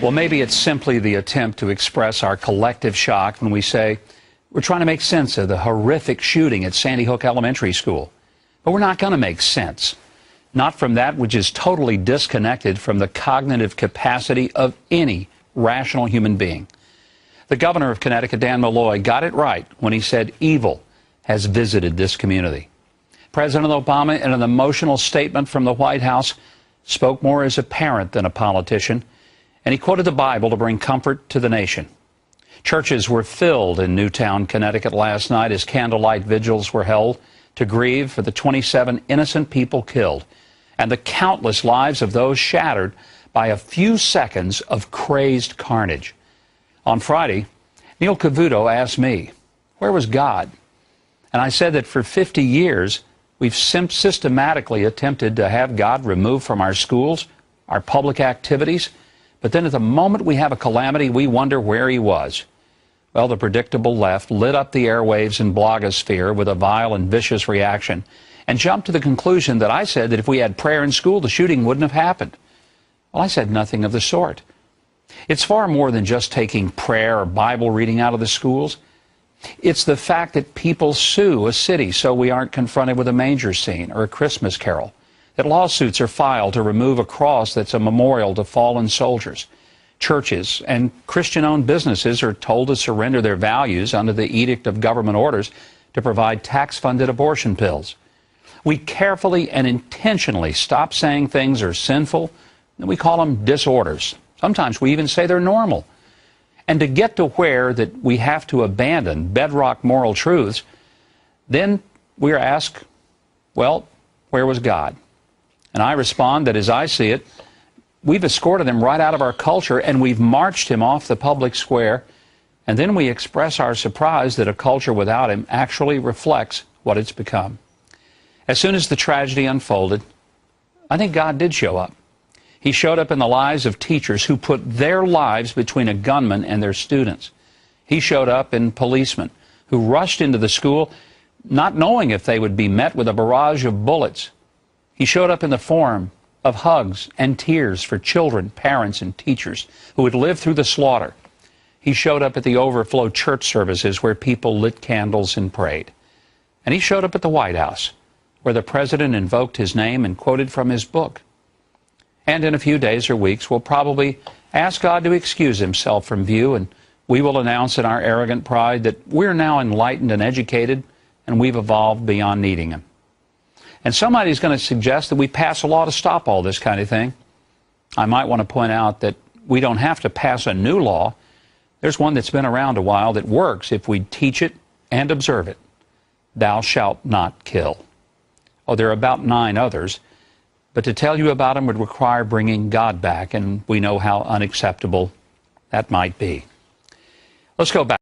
Well, maybe it's simply the attempt to express our collective shock when we say we're trying to make sense of the horrific shooting at Sandy Hook Elementary School. But we're not going to make sense. Not from that which is totally disconnected from the cognitive capacity of any rational human being. The governor of Connecticut, Dan Malloy, got it right when he said evil has visited this community. President Obama, in an emotional statement from the White House, spoke more as a parent than a politician, and he quoted the Bible to bring comfort to the nation. Churches were filled in Newtown, Connecticut last night as candlelight vigils were held to grieve for the 27 innocent people killed and the countless lives of those shattered by a few seconds of crazed carnage. On Friday, Neil Cavuto asked me, where was God? And I said that for 50 years, we've systematically attempted to have God removed from our schools, our public activities, but then at the moment we have a calamity, we wonder where he was. Well, the predictable left lit up the airwaves and blogosphere with a vile and vicious reaction and jumped to the conclusion that I said that if we had prayer in school, the shooting wouldn't have happened. Well, I said nothing of the sort. It's far more than just taking prayer or Bible reading out of the schools. It's the fact that people sue a city so we aren't confronted with a manger scene or a Christmas carol, that lawsuits are filed to remove a cross that's a memorial to fallen soldiers. Churches and Christian-owned businesses are told to surrender their values under the edict of government orders to provide tax-funded abortion pills. We carefully and intentionally stop saying things are sinful, and we call them disorders. Sometimes we even say they're normal. And to get to where that we have to abandon bedrock moral truths, then we are asked, well, where was God? And I respond that as I see it, we've escorted him right out of our culture and we've marched him off the public square, and then we express our surprise that a culture without him actually reflects what it's become. As soon as the tragedy unfolded, I think God did show up. He showed up in the lives of teachers who put their lives between a gunman and their students. He showed up in policemen who rushed into the school not knowing if they would be met with a barrage of bullets. He showed up in the form of hugs and tears for children, parents, and teachers who had lived through the slaughter. He showed up at the overflow church services where people lit candles and prayed. And he showed up at the White House, where the president invoked his name and quoted from his book. And in a few days or weeks, we'll probably ask God to excuse himself from view, and we will announce in our arrogant pride that we're now enlightened and educated, and we've evolved beyond needing him. And somebody's going to suggest that we pass a law to stop all this kind of thing. I might want to point out that we don't have to pass a new law. There's one that's been around a while that works if we teach it and observe it. Thou shalt not kill. Oh, there are about 9 others. But to tell you about them would require bringing God back, and we know how unacceptable that might be. Let's go back.